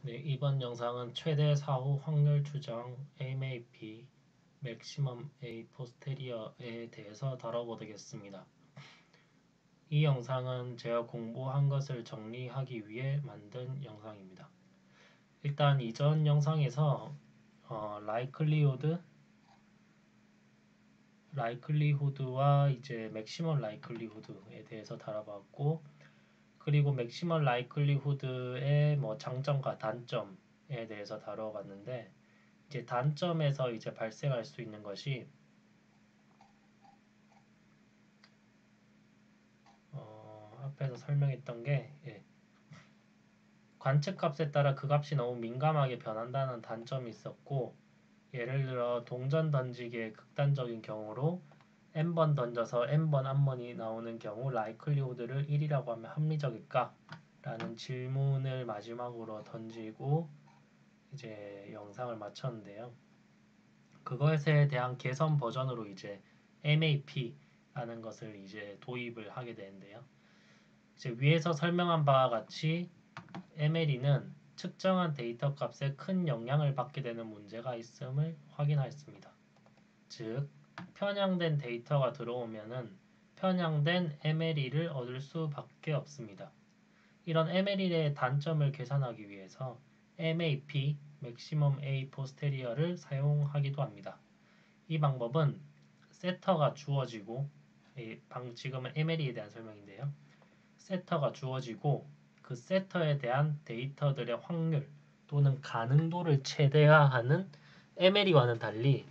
네, 이번 영상은 최대 사후 확률 추정 MAP Maximum A Posterior에 대해서 다뤄보겠습니다. 이 영상은 제가 공부한 것을 정리하기 위해 만든 영상입니다. 일단 이전 영상에서 likelihood와 이제 maximum likelihood에 대해서 다뤄봤고, 그리고 maximum likelihood의 뭐 장점과 단점에 대해서 다뤄봤는데, 이제 단점에서 이제 발생할 수 있는 것이 앞에서 설명했던 게 관측값에 따라 그 값이 너무 민감하게 변한다는 단점이 있었고, 예를 들어 동전 던지기의 극단적인 경우로 n번 던져서 n번 암번이 나오는 경우 라이클리후드를 1이라고 하면 합리적일까? 라는 질문을 마지막으로 던지고 이제 영상을 마쳤는데요. 그것에 대한 개선 버전으로 이제 MAP라는 것을 이제 도입을 하게 되는데요. 이제 위에서 설명한 바와 같이 MLE는 측정한 데이터 값에 큰 영향을 받게 되는 문제가 있음을 확인하였습니다. 즉, 편향된 데이터가 들어오면은 편향된 MLE를 얻을 수밖에 없습니다. 이런 MLE의 단점을 계산하기 위해서 MAP, Maximum A Posterio를 사용하기도 합니다. 이 방법은 세터가 주어지고, 지금은 MLE에 대한 설명인데요. 세터가 주어지고 그 세터에 대한 데이터들의 확률 또는 가능도를 최대화하는 MLE와는 달리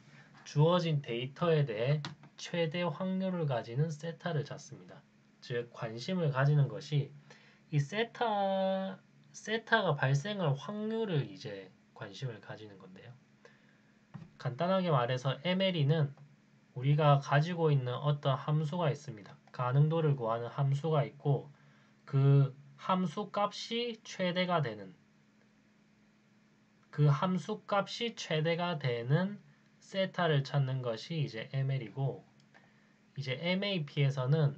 주어진 데이터에 대해 최대 확률을 가지는 세타를 찾습니다. 즉, 관심을 가지는 것이 이 세타가 발생할 확률을 이제 관심을 가지는 건데요. 간단하게 말해서 MLE는 우리가 가지고 있는 어떤 함수가 있습니다. 가능도를 구하는 함수가 있고, 그 함수 값이 최대가 되는 세타를 찾는 것이 이제 ML이고, 이제 MAP에서는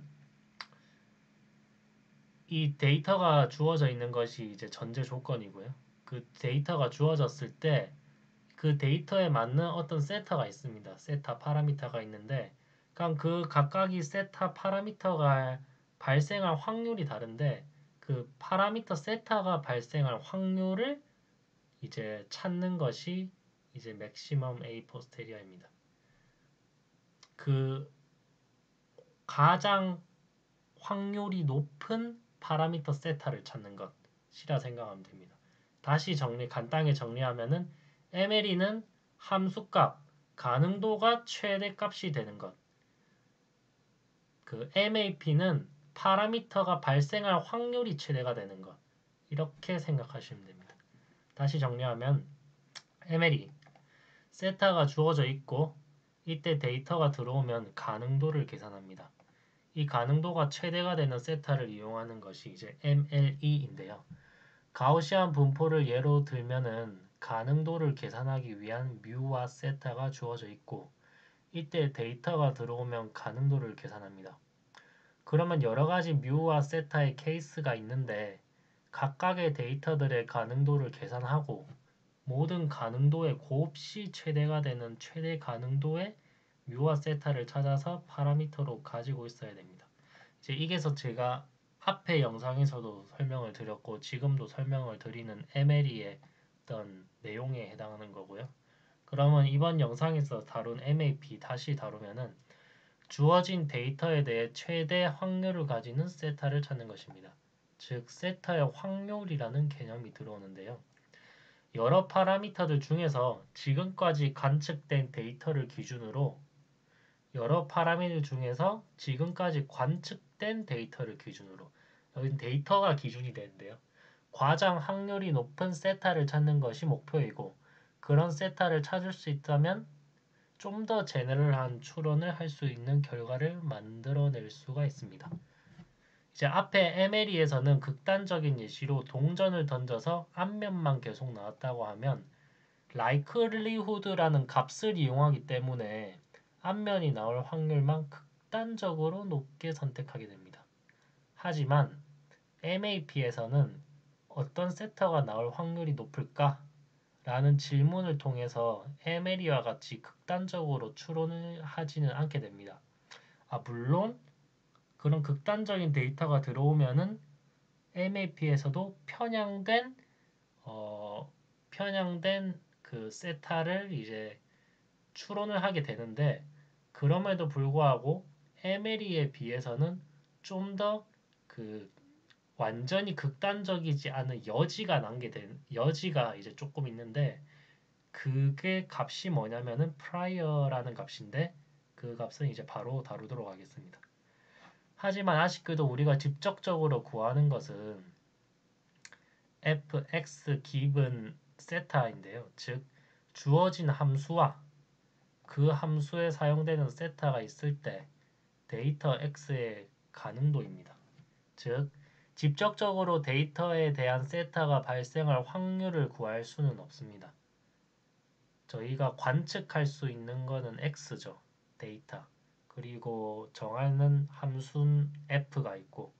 이 데이터가 주어져 있는 것이 이제 전제 조건이고요. 그 데이터가 주어졌을 때 그 데이터에 맞는 어떤 세타가 있습니다. 세타 파라미터가 있는데, 그러니까 그 각각의 세타 파라미터가 발생할 확률이 다른데, 그 파라미터 세타가 발생할 확률을 이제 찾는 것이 이제 맥시멈 A 포스테리어입니다. 그 가장 확률이 높은 파라미터 세타를 찾는 것이라 생각하면 됩니다. 다시 간단하게 정리하면은 MLE는 함수값, 가능도가 최대값이 되는 것. 그 MAP는 파라미터가 발생할 확률이 최대가 되는 것. 이렇게 생각하시면 됩니다. 다시 정리하면 MLE 세타가 주어져 있고, 이때 데이터가 들어오면 가능도를 계산합니다. 이 가능도가 최대가 되는 세타를 이용하는 것이 이제 MLE인데요. 가우시안 분포를 예로 들면은 가능도를 계산하기 위한 뮤와 세타가 주어져 있고, 이때 데이터가 들어오면 가능도를 계산합니다. 그러면 여러 가지 뮤와 세타의 케이스가 있는데, 각각의 데이터들의 가능도를 계산하고 모든 가능도의 곱이 최대가 되는 최대 가능도의 뮤와 세타를 찾아서 파라미터로 가지고 있어야 됩니다. 이제 이게서 제가 앞의 영상에서도 설명을 드렸고 지금도 설명을 드리는 MLE의 어떤 내용에 해당하는 거고요. 그러면 이번 영상에서 다룬 MAP 다시 다루면은 주어진 데이터에 대해 최대 확률을 가지는 세타를 찾는 것입니다. 즉 세타의 확률이라는 개념이 들어오는데요. 여러 파라미터들 중에서 지금까지 관측된 데이터를 기준으로 여기는 데이터가 기준이 되는데요. 가장 확률이 높은 세타를 찾는 것이 목표이고, 그런 세타를 찾을 수 있다면 좀 더 제너럴한 추론을 할 수 있는 결과를 만들어낼 수가 있습니다. 이제 앞에 MLE에서는 극단적인 예시로 동전을 던져서 앞면만 계속 나왔다고 하면 likelihood라는 값을 이용하기 때문에 앞면이 나올 확률만 극단적으로 높게 선택하게 됩니다. 하지만 MAP에서는 어떤 세타가 나올 확률이 높을까? 라는 질문을 통해서 MLE와 같이 극단적으로 추론을 하지는 않게 됩니다. 물론 그런 극단적인 데이터가 들어오면은 MAP에서도 편향된 그 세타를 이제 추론을 하게 되는데, 그럼에도 불구하고 MLE에 비해서는 좀 더 그 완전히 극단적이지 않은 여지가 이제 조금 있는데, 그게 값이 뭐냐면은 prior라는 값인데, 그 값은 이제 바로 다루도록 하겠습니다. 하지만 아쉽게도 우리가 직접적으로 구하는 것은 fx given 세타인데요. 즉 주어진 함수와 그 함수에 사용되는 세타가 있을 때 데이터 x의 가능도입니다. 즉 직접적으로 데이터에 대한 세타가 발생할 확률을 구할 수는 없습니다. 저희가 관측할 수 있는 거는 x죠. 데이터. 그리고 정하는 함수는 f가 있고,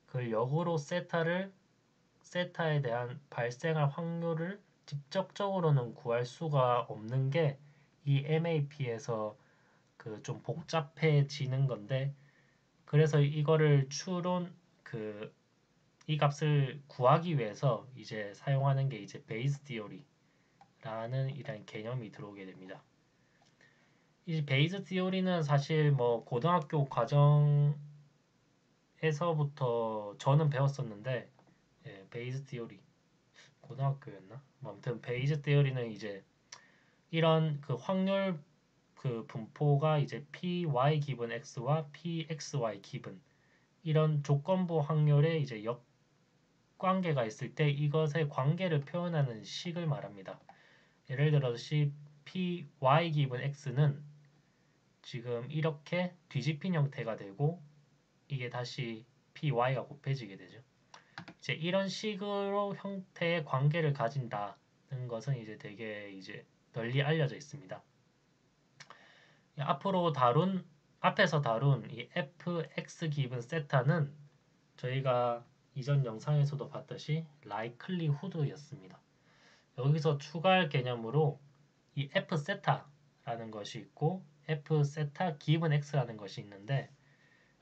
그걸 역으로 세타에 대한 발생할 확률을 직접적으로는 구할 수가 없는 게 이 MAP에서 그 좀 복잡해지는 건데, 그래서 이거를 이 값을 구하기 위해서 이제 사용하는 게 이제 베이스 티오리라는 이런 개념이 들어오게 됩니다. 이 베이스 티오리는 사실 뭐 고등학교 과정에서부터 저는 배웠었는데, 베이스 티오리 고등학교였나? 뭐 아무튼 베이스 티오리는 이제 이런 그 확률 그 분포가 이제 py 기분 x와 pxy 기분 이런 조건부 확률의 이제 역관계가 있을 때 이것의 관계를 표현하는 식을 말합니다. 예를 들어서 py 기분 x는 지금 이렇게 뒤집힌 형태가 되고, 이게 다시 py가 곱해지게 되죠. 이제 이런 식으로 형태의 관계를 가진다는 것은 이제 되게 이제 널리 알려져 있습니다. 앞에서 다룬 이 fx 기분 세타는 저희가 이전 영상에서도 봤듯이 likelihood였습니다. 여기서 추가할 개념으로 이 f 세타라는 것이 있고 f 세타 기분 x라는 것이 있는데,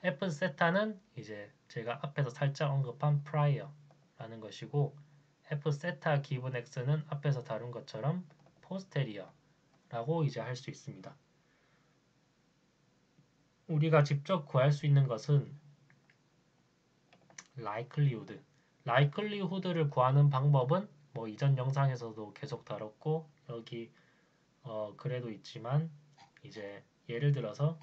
f 세타는 이제 제가 앞에서 살짝 언급한 prior라는 것이고, f 세타 기분 x는 앞에서 다룬 것처럼 posterior라고 이제 할 수 있습니다. 우리가 직접 구할 수 있는 것은 likelihood. likelihood를 구하는 방법은 뭐 이전 영상에서도 계속 다뤘고 여기 글에도 있지만, 이제 예를 들어서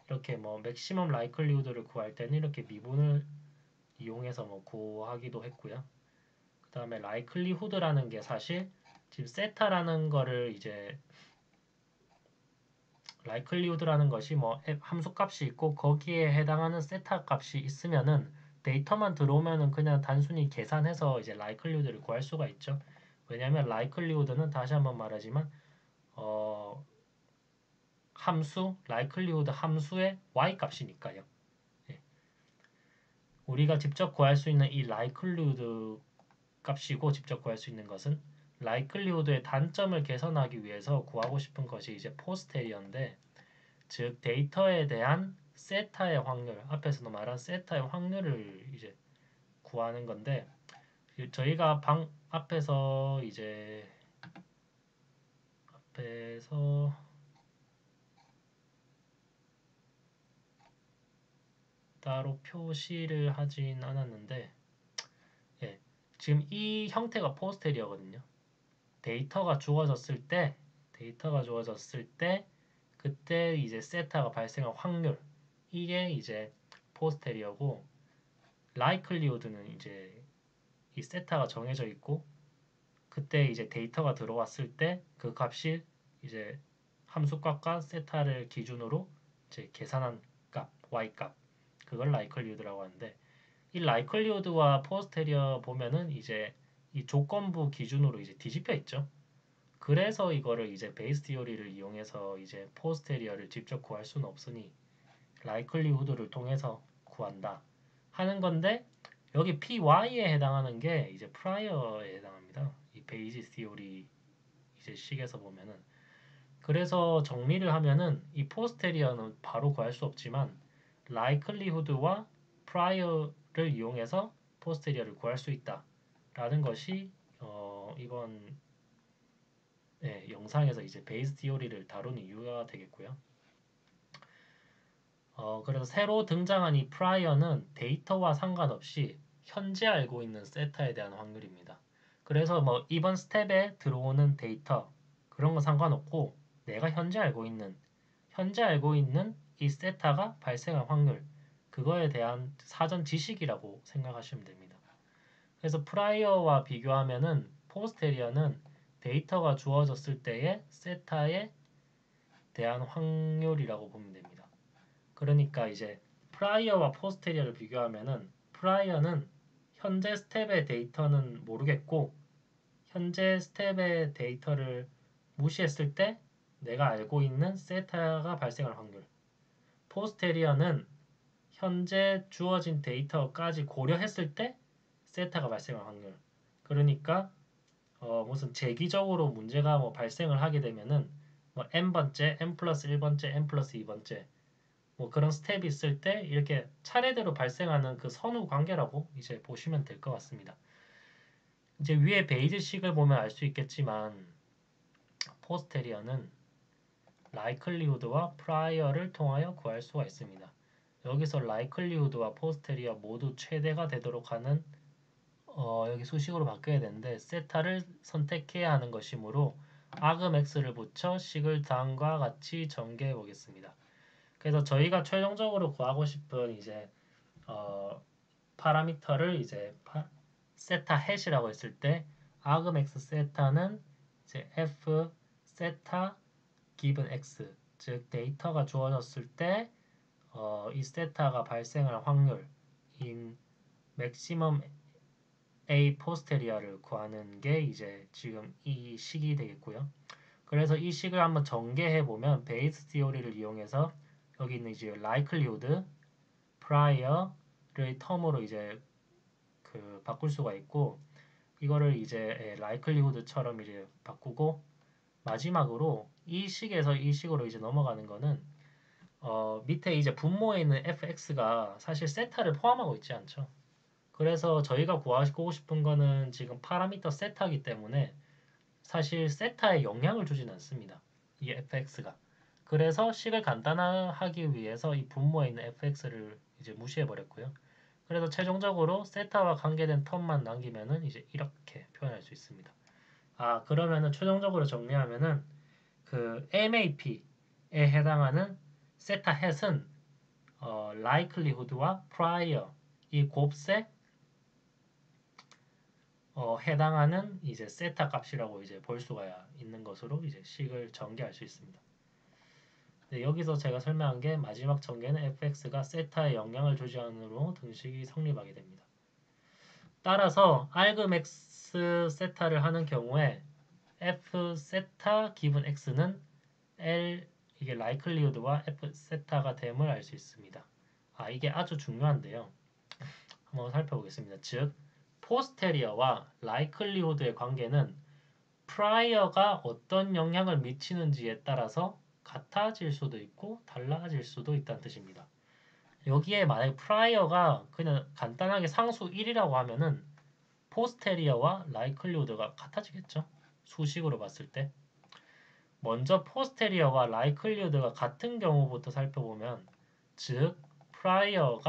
이렇게 뭐 maximum likelihood를 구할 때는 이렇게 미분을 이용해서 뭐 구하기도 했고요. 그 다음에 likelihood라는 게 사실 지금 세타라는 거를 이제 likelihood라는 것이 뭐 함수값이 있고 거기에 해당하는 세타 값이 있으면은 데이터만 들어오면은 그냥 단순히 계산해서 이제 likelihood를 구할 수가 있죠. 왜냐하면 likelihood는 다시 한번 말하지만 likelihood 함수의 y 값이니까요. 예. 우리가 직접 구할 수 있는 이 likelihood 값이고, 직접 구할 수 있는 것은 likelihood의 단점을 개선하기 위해서 구하고 싶은 것이 이제 posterio인데, 즉 데이터에 대한 세타의 확률, 앞에서도 말한 세타의 확률을 이제 구하는 건데, 저희가 앞에서 따로 표시를 하진 않았는데, 예, 지금 이 형태가 포스테리어거든요. 데이터가 주어졌을 때 그때 이제 세타가 발생할 확률, 이게 이제 포스테리어고, likelihood는 이제 이 세타가 정해져 있고 그때 이제 데이터가 들어왔을 때 그 값이 이제 함수값과 세타를 기준으로 이제 계산한 값, y 값, 그걸 likelihood라고 하는데, 이 likelihood와 posterior 보면은 이제 이 조건부 기준으로 이제 뒤집혀 있죠. 그래서 이거를 이제 베이스 티오리를 이용해서 이제 posterior를 직접 구할 수는 없으니 likelihood를 통해서 구한다 하는 건데, 여기 py에 해당하는 게 이제 prior에 해당합니다. 이 베이지 시오리 이제 식에서 보면은. 그래서 정리를 하면은 이 posterior는 바로 구할 수 없지만 likelihood와 prior를 이용해서 posterior를 구할 수 있다라는 것이 이번 영상에서 이제 베이스 티오리를 다룬 이유가 되겠고요. 그래서 새로 등장한 이 prior는 데이터와 상관없이 현재 알고 있는 세타에 대한 확률입니다. 그래서 뭐 이번 스텝에 들어오는 데이터 그런 거 상관없고 내가 현재 알고 있는 이 세타가 발생할 확률 그거에 대한 사전 지식이라고 생각하시면 됩니다. 그래서 프라이어와 비교하면은 포스테리어는 데이터가 주어졌을 때의 세타에 대한 확률이라고 보면 됩니다. 그러니까 이제 프라이어와 포스테리어를 비교하면은 프라이어는 현재 스텝의 데이터는 모르겠고 현재 스텝의 데이터를 무시했을 때 내가 알고 있는 세타가 발생할 확률. 포스테리어는 현재 주어진 데이터까지 고려했을 때 세타가 발생할 확률. 그러니까 무슨 재기적으로 문제가 뭐 발생을 하게 되면은 뭐 n번째, n 플러스 1번째, n 플러스 2번째 뭐 그런 스텝이 있을 때 이렇게 차례대로 발생하는 그 선후 관계라고 이제 보시면 될 것 같습니다. 이제 위에 베이지식을 보면 알 수 있겠지만 포스테리어는 likelihood와 prior를 통하여 구할 수가 있습니다. 여기서 likelihood와 posterior 모두 최대가 되도록 하는 여기 수식으로 바뀌어야 되는데 세타를 선택해야 하는 것이므로 argmax를 붙여 식을 다음과 같이 전개해 보겠습니다. 그래서 저희가 최종적으로 구하고 싶은 이제 파라미터를 이제 세타 햇이라고 했을 때 argmax 세타는 이제 f 세타 given x 즉 데이터가 주어졌을 때 이 세타가 발생할 확률인 maximum a posterior를 구하는 게 이제 지금 이 식이 되겠고요. 그래서 이 식을 한번 전개해 보면 베이스 티오리를 이용해서 여기 있는 이제 likelihood, prior를 텀으로 이제 그 바꿀 수가 있고 이거를 이제 likelihood처럼 이제 바꾸고 마지막으로 이 식에서 이 식으로 이제 넘어가는 거는 밑에 이제 분모에 있는 fx가 사실 세타를 포함하고 있지 않죠. 그래서 저희가 구하고 싶은 거는 지금 파라미터 세타이기 때문에 사실 세타에 영향을 주진 않습니다. 이 fx가. 그래서 식을 간단하기 위해서 이 분모에 있는 fx를 이제 무시해 버렸고요. 그래서 최종적으로 세타와 관계된 텀만 남기면은 이제 이렇게 표현할 수 있습니다. 그러면은 최종적으로 정리하면은 그 MAP에 해당하는 세타 햇은 likelihood와 prior 이 곱셈 해당하는 이제 세타 값이라고 이제 볼 수가 있는 것으로 이제 식을 전개할 수 있습니다. 네, 여기서 제가 설명한 게 마지막 전개는 fx가 세타에 영향을 주지 않으므로 등식이 성립하게 됩니다. 따라서 argmax 세타를 하는 경우에 f 세타 기분 x는 L 이게 likelihood와 F 세타가 됨을 알 수 있습니다. 이게 아주 중요한데요. 한번 살펴보겠습니다. 즉, 포스테리어와 likelihood의 관계는 prior가 어떤 영향을 미치는지에 따라서 같아질 수도 있고 달라질 수도 있다는 뜻입니다. 여기에 만약 prior가 그냥 간단하게 상수 1이라고 하면은 포스테리어와 likelihood가 같아지겠죠. 수식으로 봤을 때. 먼저 포스테리어와 likelihood가 같은 경우부터 살펴보면 즉 prior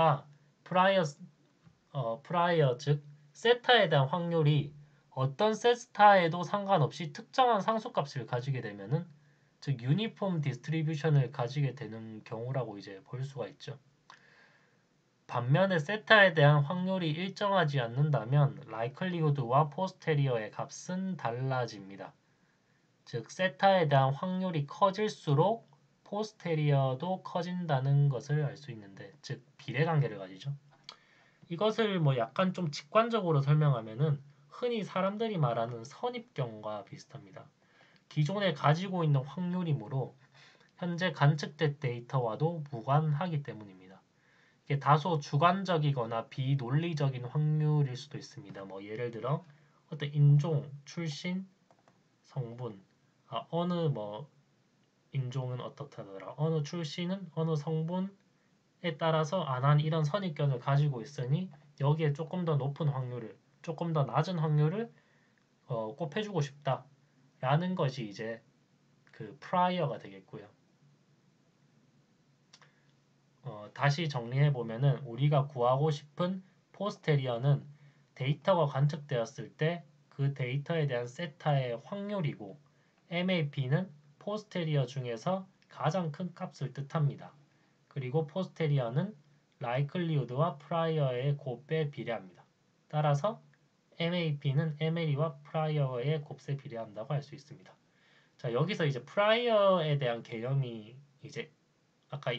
즉 세타에 대한 확률이 어떤 세타에도 상관없이 특정한 상수값을 가지게 되면은 즉 유니폼 디스트리뷰션을 가지게 되는 경우라고 이제 볼 수가 있죠. 반면에 세타에 대한 확률이 일정하지 않는다면 likelihood와 포스테리어의 값은 달라집니다. 즉 세타에 대한 확률이 커질수록 포스테리어도 커진다는 것을 알 수 있는데 즉 비례관계를 가지죠. 이것을 뭐 약간 좀 직관적으로 설명하면은 흔히 사람들이 말하는 선입견과 비슷합니다. 기존에 가지고 있는 확률이므로 현재 관측된 데이터와도 무관하기 때문입니다. 이게 다소 주관적이거나 비논리적인 확률일 수도 있습니다. 뭐 예를 들어 어떤 인종, 출신, 성분, 어느 뭐 인종은 어떻다더라, 어느 출신은 어느 성분에 따라서 안 이런 선입견을 가지고 있으니 여기에 조금 더 높은 확률을, 조금 더 낮은 확률을 곱해주고 싶다라는 것이 이제 그 프라이어가 되겠고요. 다시 정리해 보면은 우리가 구하고 싶은 포스테리어는 데이터가 관측되었을 때 그 데이터에 대한 세타의 확률이고, MAP는 포스테리어 중에서 가장 큰 값을 뜻합니다. 그리고 포스테리어는 likelihood와 prior의 곱배에 비례합니다. 따라서 MAP는 MLE와 prior의 곱세에 비례한다고 할 수 있습니다. 자, 여기서 이제 prior에 대한 개념이 이제 아까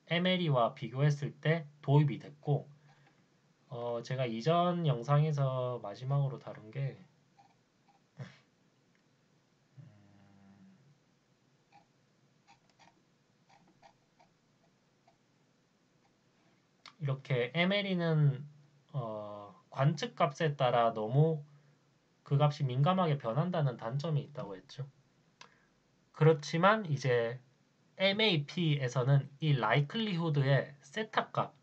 MLE와 비교했을 때 도입이 됐고, 제가 이전 영상에서 마지막으로 다룬 게 이렇게 MLE는 관측 값에 따라 너무 그 값이 민감하게 변한다는 단점이 있다고 했죠. 그렇지만 이제 MAP에서는 이 likelihood의 세타 값,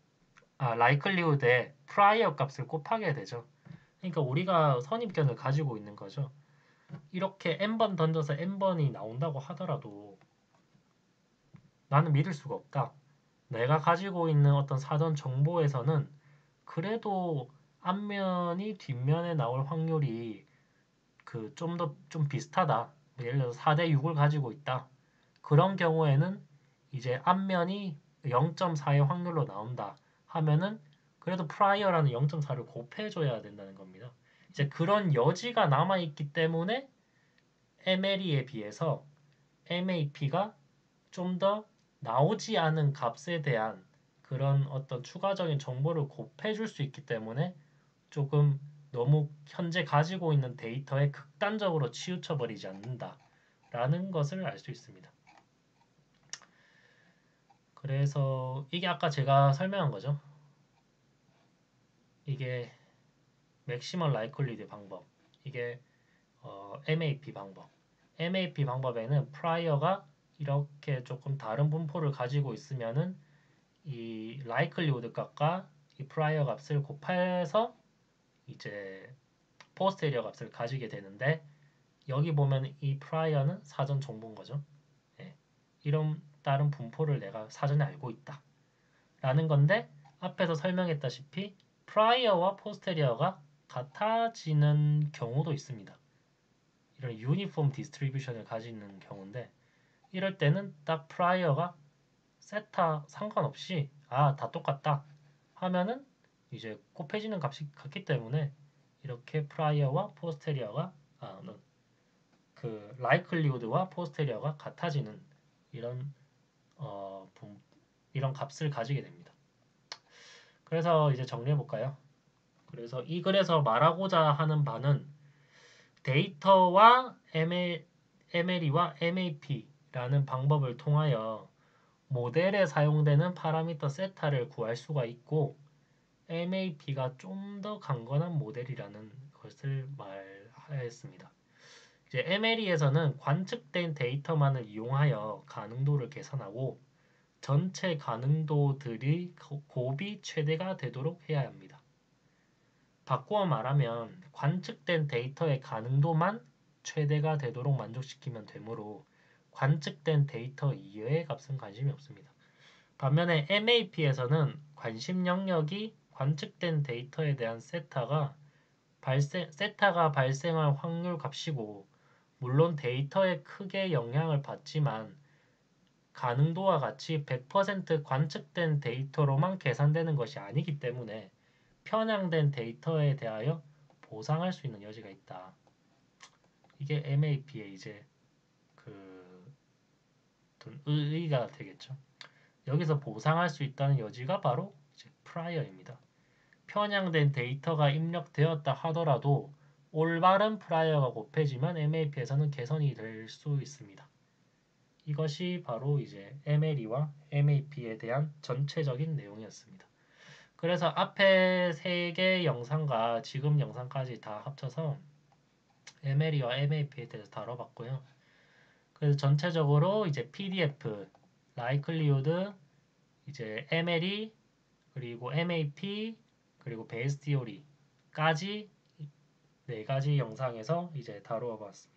likelihood의 prior 값을 곱하게 되죠. 그러니까 우리가 선입견을 가지고 있는 거죠. 이렇게 n번 던져서 n번이 나온다고 하더라도 나는 믿을 수가 없다. 내가 가지고 있는 어떤 사전 정보에서는 그래도 앞면이 뒷면에 나올 확률이 그 좀 비슷하다. 예를 들어서 4대 6을 가지고 있다. 그런 경우에는 이제 앞면이 0.4의 확률로 나온다 하면은 그래도 프라이어라는 0.4를 곱해줘야 된다는 겁니다. 이제 그런 여지가 남아있기 때문에 MLE에 비해서 MAP가 좀 더 나오지 않은 값에 대한 그런 어떤 추가적인 정보를 곱해줄 수 있기 때문에 조금 너무 현재 가지고 있는 데이터에 극단적으로 치우쳐 버리지 않는다라는 것을 알 수 있습니다. 그래서 이게 아까 제가 설명한 거죠. 이게 맥시멀 라이클리드 방법, 이게 MAP 방법. MAP 방법에는 프라이어가 이렇게 조금 다른 분포를 가지고 있으면은 이 라이클리우드 값과 이 프라이어 값을 곱해서 이제 포스테리어 값을 가지게 되는데, 여기 보면 이 프라이어는 사전 정보인 거죠. 예. 이런 다른 분포를 내가 사전에 알고 있다 라는 건데, 앞에서 설명했다시피 프라이어와 포스테리어가 같아지는 경우도 있습니다. 이런 유니폼 디스트리뷰션을 가지는 경우인데, 이럴 때는 딱 프라이어가 세타 상관없이 다 똑같다 하면은 이제 곱해지는 값이 같기 때문에 이렇게 프라이어와 포스테리어가 그 라이클리우드와 포스테리어가 같아지는 이런 이런 값을 가지게 됩니다. 그래서 이제 정리해 볼까요? 그래서 이 글에서 말하고자 하는 바는 데이터와 MLE와 MAP라는 방법을 통하여 모델에 사용되는 파라미터 세타를 구할 수가 있고, MAP가 좀 더 강건한 모델이라는 것을 말하였습니다. 이제 MLE에서는 관측된 데이터만을 이용하여 가능도를 계산하고 전체 가능도들이 곱이 최대가 되도록 해야 합니다. 바꾸어 말하면 관측된 데이터의 가능도만 최대가 되도록 만족시키면 되므로 관측된 데이터 이외의 값은 관심이 없습니다. 반면에 MAP에서는 관심 영역이 관측된 데이터에 대한 세타가 발생할 확률 값이고, 물론 데이터에 크게 영향을 받지만 가능도와 같이 100% 관측된 데이터로만 계산되는 것이 아니기 때문에 편향된 데이터에 대하여 보상할 수 있는 여지가 있다. 이게 MAP의 이제 그 의의가 되겠죠. 여기서 보상할 수 있다는 여지가 바로 이제 프라이어입니다. 편향된 데이터가 입력되었다 하더라도 올바른 프라이어가 곱해지면 MAP에서는 개선이 될 수 있습니다. 이것이 바로 이제 MLE와 MAP에 대한 전체적인 내용이었습니다. 그래서 앞에 3개 영상과 지금 영상까지 다 합쳐서 MLE와 MAP에 대해서 다뤄봤고요. 그래서 전체적으로 이제 PDF, 라이클리후드, 이제 MLE, 그리고 MAP, 그리고 베이스 티오리까지 4가지 영상에서 이제 다루어 봤습니다.